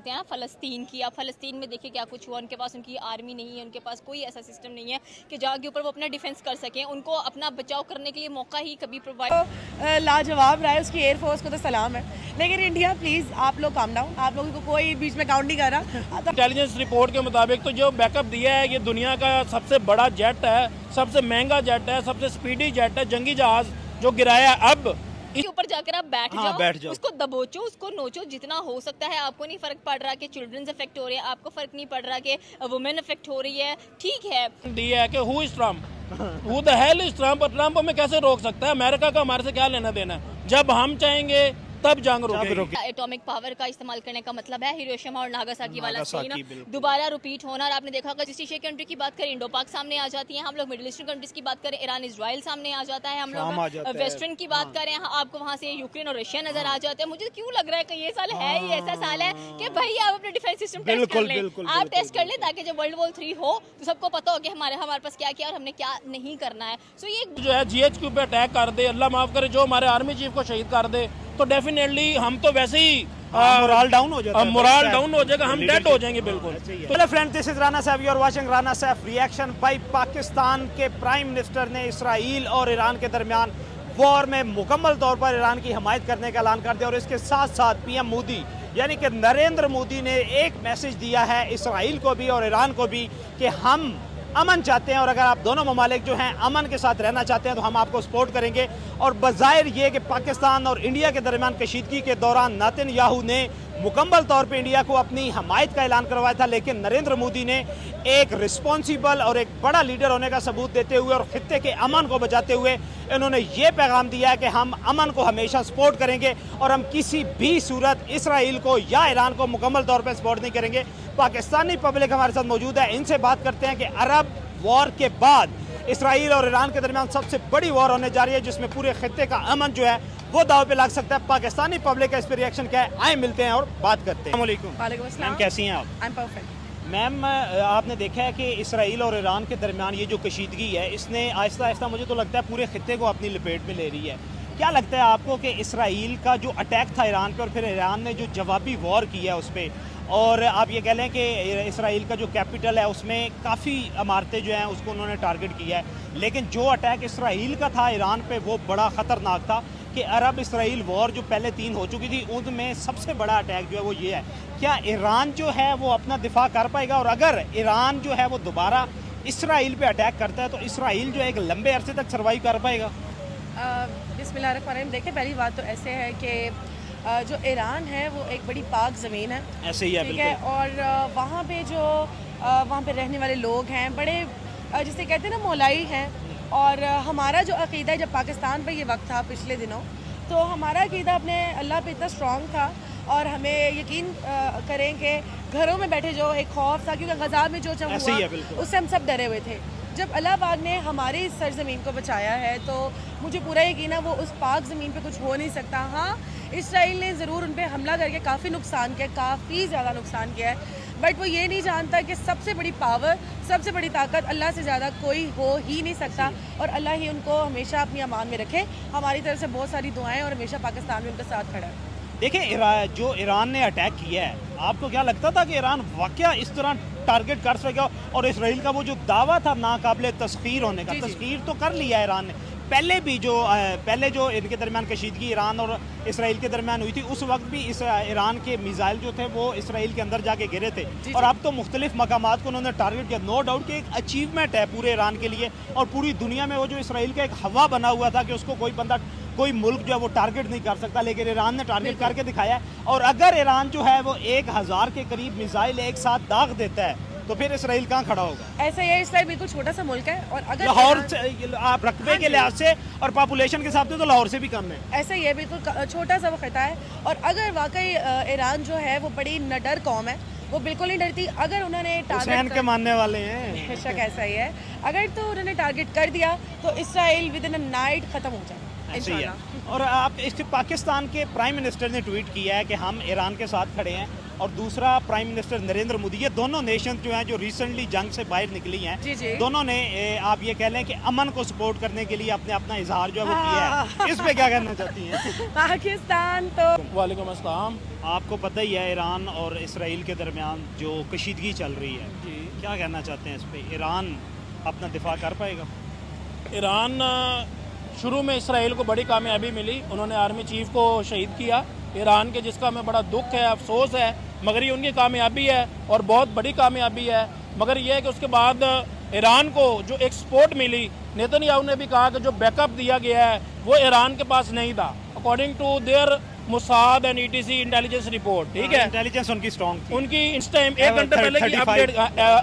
करते हैं फ़लस्तीन की। अब फ़लस्तीन में देखिए क्या कुछ हुआ, उनके पास उनकी आर्मी नहीं है, उनके पास कोई ऐसा सिस्टम नहीं है कि जहाँ के ऊपर वो अपना डिफेंस कर सकें, उनको अपना बचाव करने के लिए मौका ही कभी प्रोवाइड लाजवाब रहा है, उसकी एयरफोर्स को तो सलाम है। लेकिन इंडिया प्लीज़ आप लोग काम डाउन, आप लोगों को कोई बीच में काउंट नहीं कर रहा। इंटेलिजेंस रिपोर्ट के मुताबिक तो जो बैकअप दिया है ये दुनिया का सबसे बड़ा जेट है, सबसे महंगा जेट है, सबसे स्पीडी जेट है, जंगी जहाज जो गिराया। अब के ऊपर जाकर आप बैठ बैठ जाओ, जाओ। उसको दबोचो, उसको नोचो जितना हो सकता है। आपको नहीं फर्क पड़ रहा कि चिल्ड्रंस अफेक्ट हो रहे हैं, आपको फर्क नहीं पड़ रहा कि वुमेन अफेक्ट हो रही है, ठीक है। दिया है कि who is Trump, who the hell is Trump, और ट्रम्प हमें कैसे रोक सकता है? अमेरिका का हमारे से क्या लेना देना है? जब हम चाहेंगे तब जंग रोकेगी। एटॉमिक पावर का इस्तेमाल करने का मतलब है हिरोशिमा और नागासाकी वाला सीन बिल्कुल। दोबारा रिपीट होना। और आपने देखा अगर एशिया कंट्री की बात करें, इंडो पाक सामने आ जाती है, हम लोग मिडिल ईस्टर्न कंट्रीज की बात करें, ईरान इजराइल सामने आ जाता है, हम लोग वेस्टर्न की बात करें, आपको वहाँ से यूक्रेन और रशिया नजर आ जाते हैं। मुझे क्यों लग रहा है कि ये साल है ही ऐसा साल है कि भाई आप अपने डिफेंस सिस्टम टेस्ट कर लें, आप टेस्ट कर लें, ताकि जब वर्ल्ड वॉर 3 हो तो सबको पता हो कि हमारे पास क्या किया और हमने क्या नहीं करना है। सो ये जो है GHQ पे अटैक कर दे, अल्लाह माफ करे, जो हमारे आर्मी चीफ को शहीद कर दे, तो डेफिनेटली हम तो वैसे ही मोरल डाउन हो जाता है, मोरल डाउन हो जाएगा, हम डेड हो जाएंगे बिल्कुल। Hello friend, this is Rana Saif, you are watching Rana Saif reaction. भाई, पाकिस्तान के प्राइम मिनिस्टर ने इसराइल और ईरान के दरमियान वॉर में मुकम्मल तौर पर ईरान की हमायत करने का ऐलान कर दिया। और इसके साथ साथ PM मोदी यानी कि नरेंद्र मोदी ने एक मैसेज दिया है इसराइल को भी और ईरान को भी कि हम अमन चाहते हैं, और अगर आप दोनों ममालिक जो हैं अमन के साथ रहना चाहते हैं तो हम आपको सपोर्ट करेंगे। और बज़ाहिर ये कि पाकिस्तान और इंडिया के दरमियान कशीदगी के दौरान नेतन्याहू ने मुकम्मल तौर पे इंडिया को अपनी हमायत का ऐलान करवाया था, लेकिन नरेंद्र मोदी ने एक रिस्पॉन्सिबल और एक बड़ा लीडर होने का सबूत देते हुए और खित्ते के अमन को बचाते हुए इन्होंने ये पैगाम दिया है कि हम अमन को हमेशा सपोर्ट करेंगे और हम किसी भी सूरत इसराइल को या ईरान को मुकम्मल तौर पर सपोर्ट नहीं करेंगे। पाकिस्तानी पब्लिक हमारे साथ मौजूद है, इनसे बात करते हैं कि अरब वॉर के बाद इसराइल और ईरान के दरमियान सबसे बड़ी वॉर होने जा रही है, जिसमें पूरे खित्ते का अमन जो है वो दाव पे लग सकता है। पाकिस्तानी पब्लिक का इस पर रिएक्शन क्या है, आए मिलते हैं और बात करते हैं। मैम, कैसी हैं आप? I am perfect. मैम, आपने देखा है कि इसराइल और ईरान के दरमियान ये जो कशीदगी है, इसने आहिस्ता आहिस्ता मुझे तो लगता है पूरे खित्ते को अपनी लपेट में ले रही है। क्या लगता है आपको कि इसराइल का जो अटैक था ईरान पे और फिर ईरान ने जो जवाबी वॉर किया उस पर, और आप ये कह लें कि इसराइल का जो कैपिटल है उसमें काफ़ी इमारतें जो हैं उसको उन्होंने टारगेट किया है, लेकिन जो अटैक इसराइल का था ईरान पे वो बड़ा ख़तरनाक था कि अरब इसराइल वॉर जो पहले 3 हो चुकी थी उनमें सबसे बड़ा अटैक जो है वो ये है। क्या ईरान जो है वो अपना दिफा कर पाएगा? और अगर ईरान जो है वो दोबारा इसराइल पे अटैक करता है तो इसराइल जो है एक लंबे अरसे तक सर्वाइव कर पाएगा? बिस्मिल्लाहिर्रहमानिर्रहीम। देखिए, पहली बात तो ऐसे है कि जो ईरान है वो एक बड़ी पाक ज़मीन है, ऐसे ही है, ठीक है। और वहाँ पे जो वहाँ पे रहने वाले लोग हैं बड़े जिसे कहते हैं ना मोलाई हैं। और हमारा जो अक़ीदा है, जब पाकिस्तान पे ये वक्त था पिछले दिनों, तो हमारा अक़ीदा अपने अल्लाह पे इतना स्ट्रॉन्ग था और हमें यकीन करें कि घरों में बैठे जो एक खौफ था, क्योंकि गज़ा में जो हुआ उससे हम सब डरे हुए थे। जब अल्लाह पाक ने हमारी इस सरजमीन को बचाया है तो मुझे पूरा यकीन है वो उस पाक ज़मीन पे कुछ हो नहीं सकता। हाँ, इसराइल ने ज़रूर उन पर हमला करके काफ़ी नुकसान किया, काफ़ी ज़्यादा नुकसान किया है, बट वो ये नहीं जानता कि सबसे बड़ी पावर, सबसे बड़ी ताकत अल्लाह से ज़्यादा कोई हो ही नहीं सकता। और अल्लाह ही उनको हमेशा अपनी अमान में रखे। हमारी तरफ से बहुत सारी दुआएं और हमेशा पाकिस्तान में उनके साथ खड़ा है। देखिए, जो ईरान ने अटैक किया है, आपको क्या लगता था कि ईरान वाकया इस तरह टारगेट कर सकेगा? और इसराइल का वो जो दावा था नाकाबिले तस्खीर होने का, तस्खीर तो कर लिया ईरान ने। पहले भी पहले जो इनके दरमियान कशीदगी ईरान और इसराइल के दरमियान हुई थी, उस वक्त भी इस ईरान के मिसाइल जो थे वो इसराइल के अंदर जाके गिरे थे। और अब तो मुख्तलिफ मकामात को उन्होंने टारगेट किया। नो डाउट कि एक अचीवमेंट है पूरे ईरान के लिए और पूरी दुनिया में। वो जो इसराइल का एक हवा बना हुआ था कि उसको कोई मुल्क जो है वो टारगेट नहीं कर सकता, लेकिन ईरान ने टारगेट करके दिखाया है। और अगर ईरान जो है वो 1000 के करीब मिसाइल एक साथ दाग देता है तो फिर इसराइल कहाँ खड़ा होगा? ऐसा ही है, इसराइल बिल्कुल छोटा सा मुल्क है और अगर लाहौर आप रकबे के लिहाज से और पॉपुलेशन के हिसाब से तो लाहौर से भी कम है। ऐसा ही है, बिल्कुल छोटा सा वो खिता है। और अगर वाकई ईरान जो है वो बड़ी नडर कौम है, वो बिल्कुल नहीं डरती। अगर उन्होंने टारगेट के मानने वाले हैं, बेशक ऐसा ही है, अगर तो उन्होंने टारगेट कर दिया तो Israel with in a night खत्म हो जाए इंशाल्लाह। और आप इस पाकिस्तान के प्राइम मिनिस्टर ने ट्वीट किया है कि हम ईरान के साथ खड़े हैं और दूसरा प्राइम मिनिस्टर नरेंद्र मोदी। ये दोनों नेशन जो हैं जो रिसेंटली जंग से बाहर निकली हैं, जी जी। दोनों ने आप ये कह लें कि अमन को सपोर्ट करने के लिए अपने अपना इजहार जो है वो किया है। इस पे क्या कहना चाहती हैं? पाकिस्तान तो वालेकुम अस्सलाम। आपको पता ही है ईरान और इसराइल के दरमियान जो कशीदगी चल रही है, क्या कहना चाहते हैं इस पे? ईरान अपना दिफा कर पाएगा? ईरान शुरू में इसराइल को बड़ी कामयाबी मिली, उन्होंने आर्मी चीफ को शहीद किया ईरान के, जिसका हमें बड़ा दुख है, अफसोस है, मगर ये उनकी कामयाबी है और बहुत बड़ी कामयाबी है। मगर ये है कि उसके बाद ईरान को जो एक सपोर्ट मिली, नेतन्याहू ने भी कहा कि जो बैकअप दिया गया है वो ईरान के पास नहीं था, according to their Mossad and etc intelligence report. ठीक है, इंटेलिजेंस उनकी स्ट्रॉन्ग थी, उनकी इस टाइम 1 घंटे पहले की अपडेट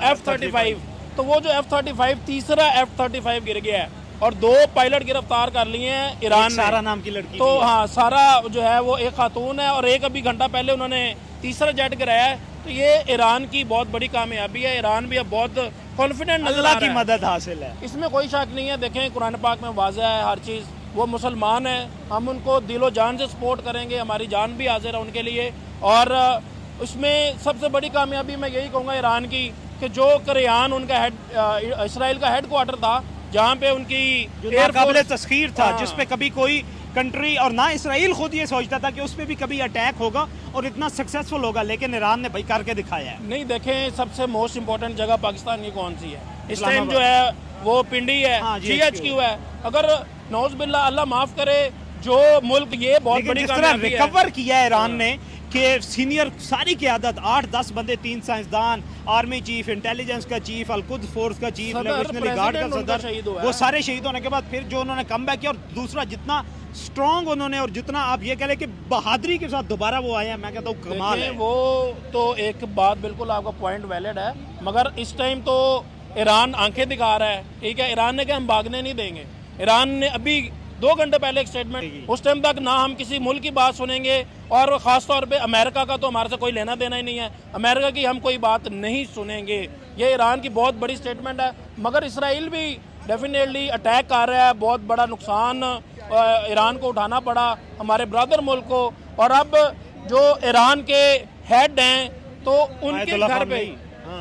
F-35, तो वो जो F-35 तीसरा F-35 गिर गया है और 2 पायलट गिरफ्तार कर लिए हैं ईरान ने। सारा नाम की लड़की तो हाँ, सारा जो है वो एक खातून है और एक अभी घंटा पहले उन्होंने तीसरा जेट गिराया है। तो ये ईरान की बहुत बड़ी कामयाबी है। ईरान भी अब बहुत कॉन्फिडेंट नजर आ अल्लाह रहा की है, मदद हासिल है, इसमें कोई शक नहीं है। देखें कुरान पाक में वाज़ह है हर चीज़, वो मुसलमान है, हम उनको दिलो जान से सपोर्ट करेंगे, हमारी जान भी हाजिर है उनके लिए। और उसमें सबसे बड़ी कामयाबी मैं यही कहूँगा ईरान की कि जो करियान उनका हेड इसराइल का हेड क्वार्टर था, जहाँ पे उनकी काबिल तस्खीर था, हाँ। जिस पे कभी कोई कंट्री और ना इसराइल खुद ये सोचता था कि उस पे भी कभी अटैक होगा और इतना सक्सेसफुल होगा, लेकिन ईरान ने भाई करके दिखाया है। नहीं, देखें सबसे मोस्ट इम्पोर्टेंट जगह पाकिस्तान की कौन सी है इस टाइम? जो है वो पिंडी है, हाँ, GHQ है। अगर नौज बिल्ला अल्लाह माफ करे, जो मुल्क ये बहुत बड़ी जिस तरह कामयाबी है, रिकवर किया है ईरान ने कि सीनियर सारी क़यादत 8-10 बंदे, 3 साइंसदान, आर्मी चीफ, इंटेलिजेंस का चीफ, अलकुद फोर्स का चीफ, रेवोल्यूशनरी गार्ड का उनका सदर, शहीद हुआ वो है। सारे शहीद होने के बाद फिर जो उन्होंने कम बैक किया, और दूसरा जितना स्ट्रॉन्ग उन्होंने और जितना आप ये कह लें कि बहादुरी के साथ दोबारा वो आए हैं, मैं कहता हूँ कमाल है। वो तो एक बात बिल्कुल आपका पॉइंट वैलिड है, मगर इस टाइम तो ईरान आंखें दिखा रहा है। ठीक है, ईरान ने कहा हम भागने नहीं देंगे। ईरान ने अभी 2 घंटे पहले एक स्टेटमेंट, उस टाइम तक ना हम किसी मुल्क की बात सुनेंगे, और ख़ास तौर पे अमेरिका का तो हमारे से कोई लेना देना ही नहीं है, अमेरिका की हम कोई बात नहीं सुनेंगे। ये ईरान की बहुत बड़ी स्टेटमेंट है। मगर इसराइल भी डेफिनेटली अटैक कर रहा है, बहुत बड़ा नुकसान ईरान को उठाना पड़ा, हमारे ब्रदर मुल्क को। और अब जो ईरान के हेड हैं तो उनके घर पे,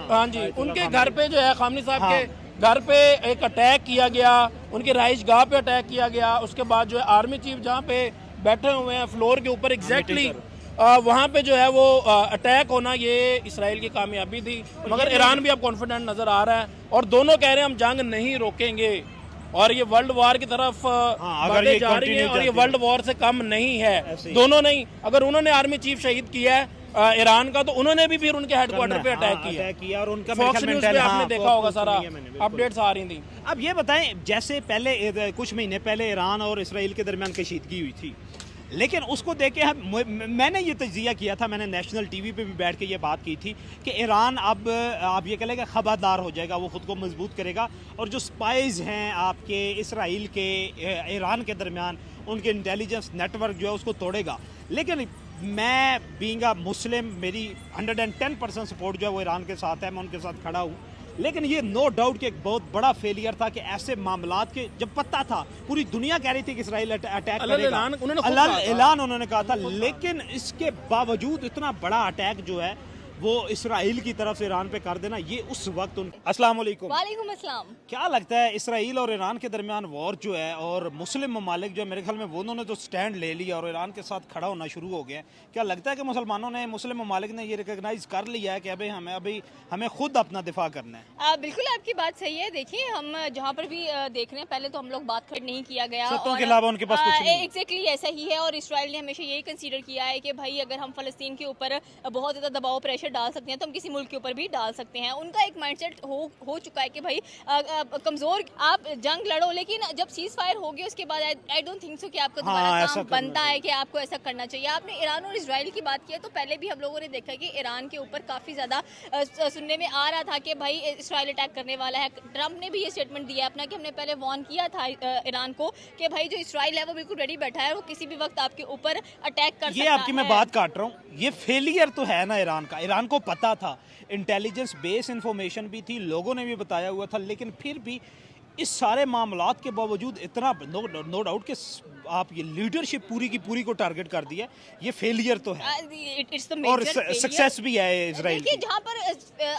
हाँ जी, उनके घर पे जो है खामनी साहब के घर पे एक अटैक किया गया, उनकी रहाइश गाह पे अटैक किया गया। उसके बाद जो है आर्मी चीफ जहाँ पे बैठे हुए हैं फ्लोर के ऊपर एग्जैक्टली वहाँ पे जो है वो अटैक होना, ये इसराइल की कामयाबी थी। मगर ईरान भी अब कॉन्फिडेंट नजर आ रहा है और दोनों कह रहे हैं हम जंग नहीं रोकेंगे, और ये वर्ल्ड वॉर की तरफ अगर ये जा रही है, और ये वर्ल्ड वॉर से कम नहीं है। दोनों नहीं, अगर उन्होंने आर्मी चीफ शहीद किया है ईरान का, तो उन्होंने भी फिर उनके हेडक्वार्टर पे अटैक किया और उनका फॉक्स न्यूज़ पे आपने देखा होगा, सारा अपडेट्स आ रही थी। अब ये बताएं, जैसे पहले कुछ महीने पहले ईरान और इसराइल के दरमियान कशीदगी हुई थी, लेकिन उसको देख के मैंने ये तजिया किया था, मैंने नेशनल टीवी पे भी बैठ के ये बात की थी कि ईरान अब आप ये कह लेगा खबरदार हो जाएगा, वो ख़ुद को मजबूत करेगा और जो स्पाइज हैं आपके इसराइल के ईरान के दरमियान, उनके इंटेलिजेंस नेटवर्क जो है उसको तोड़ेगा। लेकिन मैं बीइंग अ मुस्लिम, मेरी 110% सपोर्ट जो है वो ईरान के साथ है, मैं उनके साथ खड़ा हूँ। लेकिन ये नो डाउट कि एक बहुत बड़ा फेलियर था कि ऐसे मामलात के, जब पता था, पूरी दुनिया कह रही थी कि इसराइल अटैक करेगा, ऐलान उन्होंने कहा था, लेकिन इसके बावजूद इतना बड़ा अटैक जो है वो इसराइल की तरफ से ईरान पे कर देना, ये उस वक्त अस्सलाम वालेकुम। वालेकुम अस्सलाम। क्या लगता है इसराइल और ईरान के दरमियान वॉर जो है, और मुस्लिम ममालिक जो मेरे ख्याल में वो उन्होंने तो स्टैंड ले लिया और ईरान के साथ खड़ा होना शुरू हो गया, क्या लगता है कि मुसलमानों ने, मुस्लिम ममालिक ने ये रिकॉग्नाइज कर लिया है कि अभी हमें खुद अपना दिफा करना है? बिल्कुल आपकी बात सही है। देखिए, हम जहाँ पर भी देख रहे हैं, पहले तो हम लोग बात नहीं किया गया, सत्तों के अलावा उनके पास कुछ नहीं। एग्जैक्टली ऐसा ही है। और इसराइल ने हमेशा यही कंसीडर किया है कि भाई अगर हम फलस्तीन के ऊपर बहुत ज़्यादा दबाव प्रेशर डाल सकते हैं तो हम किसी मुल्क के ऊपर भी डाल सकते हैं। उनका एक माइंडसेट हो चुका है कि भाई कमजोर आप जंग लड़ो, लेकिन जब सीज फायर हो गया उसके बाद आई डोंट थिंक सो कि आपका दोबारा काम बनता है कि आपको ऐसा करना चाहिए। आपने ईरान और इजराइल की बात की है, तो पहले भी हम लोगों ने देखा कि ईरान के ऊपर काफ़ी ज़्यादा सुनने में आ रहा था कि भाई इसराइल अटैक करने वाला है। ट्रंप ने भी ये स्टेटमेंट दिया अपना कि हमने पहले वार्न किया था ईरान को कि भाई जो इसराइल है वो बिल्कुल रेडी बैठा है, वो किसी भी वक्त आपके ऊपर अटैक कर सकता है। ये आपकी मैं बात काट रहा हूँ, ये फेलियर तो है ना ईरान का। ईरान को पता था, इंटेलिजेंस बेस इंफॉर्मेशन भी थी, लोगों ने भी बताया हुआ था, लेकिन फिर भी इस सारे मामलात के बावजूद इतना नो डाउट कि आप ये लीडरशिप पूरी की पूरी को टारगेट कर दिया, ये फेलियर तो है और सक्सेस भी है इजराइल की। जहाँ पर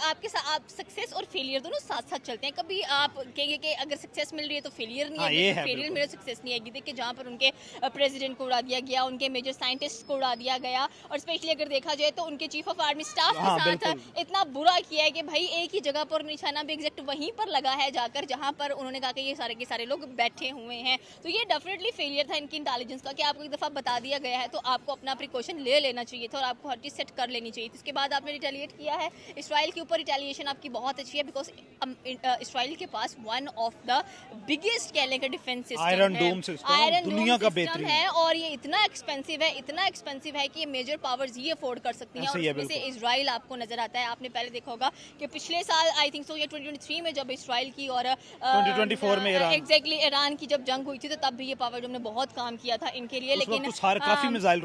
आपके साथ आप सक्सेस और फेलियर दोनों साथ साथ चलते हैं। कभी आप कहेंगे कि अगर सक्सेस मिल रही है तो फेलियर नहीं है, फेलियर मिले सक्सेस नहीं आएगी। देखिए जहाँ पर उनके प्रेसिडेंट को उड़ा दिया गया, उनके मेजर साइंटिस्ट को उड़ा दिया गया, और स्पेशली अगर देखा जाए तो उनके चीफ ऑफ आर्मी स्टाफ के साथ इतना बुरा किया है कि भाई एक ही जगह पर निशाना भी एग्जैक्ट वहीं पर लगा है जाकर जहाँ पर उन्होंने कहा कि ये सारे के सारे लोग बैठे हुए हैं। तो ये डेफिनेटली फेलियर था इनकी इंटेलिजेंस का कि आपको एक दफ़ा बता दिया गया है तो आपको अपना प्रिकॉशन ले लेना चाहिए था और आपको हर चीज़ सेट कर लेनी चाहिए थी। इसके बाद आपने रिटेलिएट किया है इसराइल के ऊपर। रिटेलिएशन आपकी बहुत अच्छी है बिकॉज इसराइल के पास वन ऑफ द बिगेस्ट कह लेंगे डिफेंस सिस्टम आयरन डोम सिस्टम है और ये इतना एक्सपेंसिव है कि ये मेजर पावर्स ये अफोर्ड कर सकती हैं। और इसमें से इसराइल आपको नजर आता है। आपने पहले देखा होगा कि पिछले साल आई थिंक सो ये 2023 में जब इसराइल की और 2024 में एग्जैक्टली ईरान की जब जंग हुई थी तो तब भी ये पावर डोम ने बहुत काम किया था इनके लिए। लेकिन काफी मिसाइल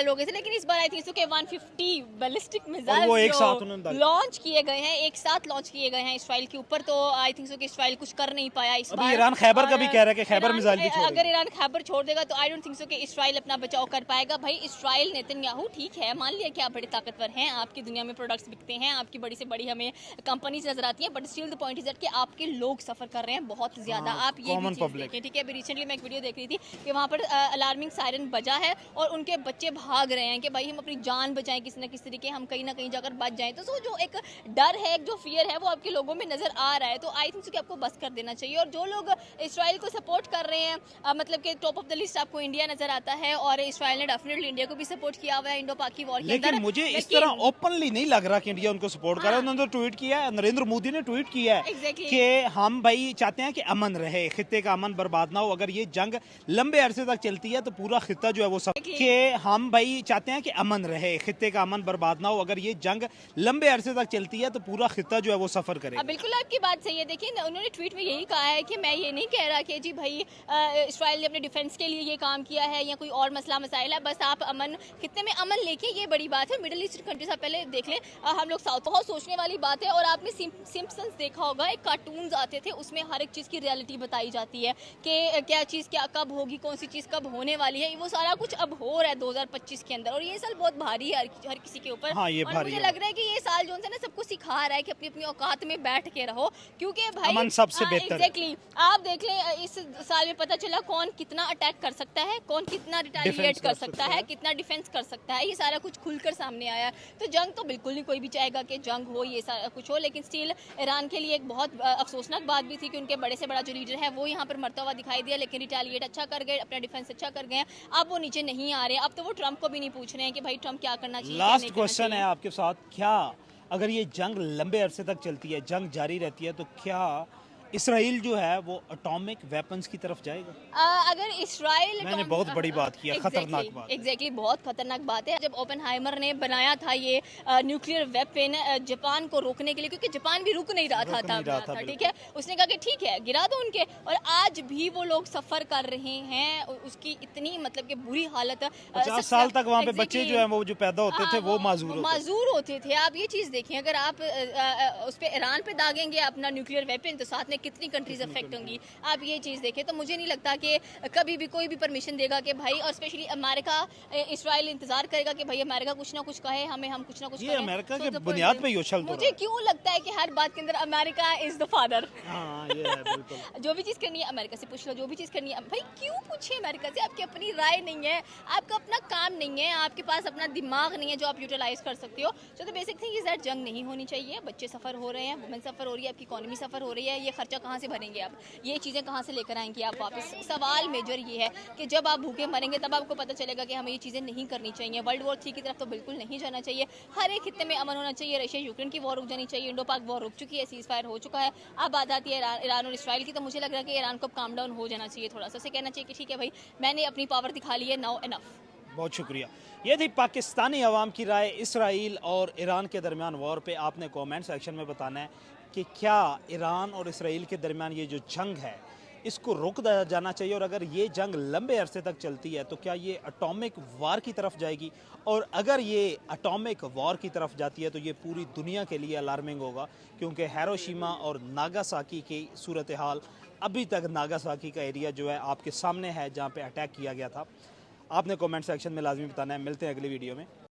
रोके थे, लेकिन इस बार आई थिंक सो के 150 बैलिस्टिक मिसाइल लॉन्च किए गए हैं, एक साथ लॉन्च किए गए हैं इसराइल के ऊपर। तो आई थिंक सो कि इसराइल कुछ कर नहीं पाया इस बार। ईरान खैबर का भी कह रहा है कि खैबर मिसाइल भी छोड़ अगर ईरान खैबर छोड़ देगा तो आई डोंट थिंक सो कि इसराइल अपना बचाव कर पाएगा। भाई इसराइल नेतन्याहू ठीक है, मान लिया कि आप बड़े ताकतवर हैं, आपकी दुनिया में प्रोडक्ट्स बिकते हैं, आपकी बड़ी से बड़ी हमें कंपनीज नजर आती हैं, but still the point is that कि आपके लोग सफर कर रहे हैं बहुत ज्यादा। आप ये भी चीज देखें, ठीक है। अभी रिसेंटली मैं एक वीडियो देख रही थी कि वहाँ पर अलार्मिंग सायरन बजा है और उनके बच्चे भाग रहे हैं कि भाई हम अपनी जान बचाएं किसी न किसी तरीके, हम कहीं ना कहीं जाकर बच जाएं। तो जो एक डर है, एक जो फियर है वो आपके लोगों में नजर आ रहा है। तो आई थिंक कि आपको बस कर देना चाहिए। और जो लोग इसराइल को सपोर्ट कर रहे हैं, मतलब कि टॉप ऑफ द लिस्ट आपको इंडिया नजर आता है और इसराइल ने डेफिनेटली इंडिया को भी सपोर्ट किया हुआ है इंडो पाकी वॉर के अंदर। लेकिन मुझे इस तरह ओपनली नहीं लग रहा कि इंडिया उनको सपोर्ट कर रहा है। उन्होंने तो ट्वीट किया है, नरेंद्र मोदी ने ट्वीट किया है कि हम भाई चाहते हैं कि अमन रहे, खित्ते का अमन बर्बाद ना हो। अगर ये जंग लंबे अरसे तक चलती है तो पूरा खित्ता जो है वो सब कि हम भाई चाहते हैं कि अमन रहे, खित्ते का अमन बर्बाद ना हो। अगर ये जंग लंबे अरसे तक चलती है तो पूरा खित्ता जो है वो सफर करेगा। बिल्कुल आपकी बात सही है। देखिए उन्होंने ट्वीट में यही कहा है कि मैं ये नहीं कह रहा कि जी भाई इसराइल ने अपने डिफेंस के लिए ये काम किया है या कोई और मसला मसाइल है, बस आप अमन खित्ते में अमन लेके, ये बड़ी बात है। मिडिल ईस्ट कंट्रीज आप पहले देख लें, हम लोग साउथ बहुत सोचने वाली बात है। और आपने सिम्पसन्स देखा होगा, एक कार्टून्स आते थे, उसमें हर एक चीज़ की रियलिटी बताई जाती है कि क्या चीज़ क्या कब होगी, कौन सी चीज़ कब होने वाली है। वो सारा कुछ अब हो रहा है 2025 के अंदर और ये साल बहुत भारी है हर किसी के ऊपर। हाँ, ये और मुझे लग रहा है कि ये साल जो है ना सबको सिखा रहा है कि अपनी अपनी औकात में बैठ के रहो, क्योंकि भाई अमन सबसे बेहतर है। एग्जैक्टली आप देख लें इस साल में पता चला कौन कितना अटैक कर सकता है, कौन कितना रिटेलिएट कर सकता है, कितना डिफेंस कर सकता है। ये सारा कुछ खुलकर सामने आया। तो जंग तो बिल्कुल नहीं कोई भी चाहेगा कि जंग हो, ये सारा कुछ हो, लेकिन स्टिल ईरान के लिए एक बहुत अफसोसनाक बात भी थी कि उनके बड़े से बड़ा जो लीडर है वो यहाँ पर मरता हुआ दिखाई दिया, लेकिन रिटेलिएट अच्छा कर गए, अपना डिफेंस अच्छा कर गए। अब वो नीचे नहीं आ रहे, अब तो वो ट्रंप को भी नहीं पूछ रहे हैं कि भाई ट्रंप क्या करना चाहिए। लास्ट क्वेश्चन है आपके साथ, क्या अगर ये जंग लंबे अरसे तक चलती है, जंग जारी रहती है, तो क्या इसराइल जो है वो एटॉमिक वेपन्स की तरफ जाएगा? अगर इसराइल, मैंने बहुत बड़ी बात की है, खतरनाक बात। एग्जैक्टली बहुत खतरनाक बात है। जब ओपेनहाइमर ने बनाया था ये न्यूक्लियर वेपन जापान को रोकने के लिए, क्योंकि जापान भी रुक नहीं रहा था, ठीक है, उसने कहा कि ठीक है गिरा दो उनके, और आज भी वो लोग सफर कर रहे हैं। उसकी इतनी मतलब कि बुरी हालत, 50 साल तक वहाँ पे बच्चे जो है वो जो पैदा होते थे वो माजूर होते थे। आप ये चीज़ देखें, अगर आप उस पर ईरान पे दागेंगे अपना न्यूक्लियर वेपन तो साथ में कितनी कंट्रीज अफेक्ट होंगी, आप ये चीज़ देखें। तो मुझे नहीं लगता कि कभी भी कोई भी परमिशन देगा कि भाई, और स्पेशली अमेरिका, इसराइल इंतजार करेगा कि भाई अमेरिका कुछ ना कुछ कहे हमें, हम कुछ ना कुछ ये अमेरिका के बुनियाद पे ही उछल दो। मुझे क्यों लगता है कि हर बात के अंदर अमेरिका इज द फादर। ये है बिल्कुल। जो भी चीज़ करनी है अमेरिका से पूछ लो, जो भी चीज़ करनी है भाई क्यों पूछे अमेरिका से? आपकी अपनी राय नहीं है, आपका अपना काम नहीं है, आपके पास अपना दिमाग नहीं है जो आप यूटिलाइज कर सकते हो। So the basic thing is that जंग नहीं होनी चाहिए, बच्चे सफ़र हो रहे हैं, वुमेन सफ़र हो रही है, आपकी इकॉनमी सफ़र हो रही है, ये खर्चा कहाँ से भरेंगे आप, ये चीज़ें कहाँ से लेकर आएंगे आप वापस? सवाल मेजर ये है कि जब आप भूखे मरेंगे तब आपको पता चलेगा कि हमें ये चीज़ें नहीं करनी चाहिए। वर्ल्ड वॉर 3 की तरफ तो बिल्कुल नहीं जाना चाहिए। हर एक खित्ते में अमन होना चाहिए। रशिया यूक्रेन की वॉर रुक जानी चाहिए, इंडो पाक वॉर रुक चुकी है, सीज फायर हो चुका है। अब बात आती है ईरान और इसराइल की, तो मुझे लग रहा है कि ईरान को काम डाउन हो जाना चाहिए, थोड़ा सा से कहना चाहिए कि ठीक है भाई मैंने अपनी पावर दिखा ली है, नाउ एनफ। बहुत शुक्रिया। ये थी पाकिस्तानी अवाम की राय इसराइल और ईरान के दरमियान वॉर पे। आपने कमेंट सेक्शन में बताना है कि क्या ईरान और इसराइल के दरमियान ये जो जंग है इसको रोक दिया जाना चाहिए। और अगर ये जंग लंबे अरसे तक चलती है तो क्या ये एटॉमिक वार की तरफ जाएगी, और अगर ये एटॉमिक वार की तरफ जाती है तो ये पूरी दुनिया के लिए अलार्मिंग होगा, क्योंकि हिरोशिमा और नागासाकी की सूरत हाल अभी तक नागासाकी का एरिया जो है आपके सामने है जहाँ पे अटैक किया गया था। आपने कमेंट सेक्शन में लाजमी बताना है। मिलते हैं अगली वीडियो में।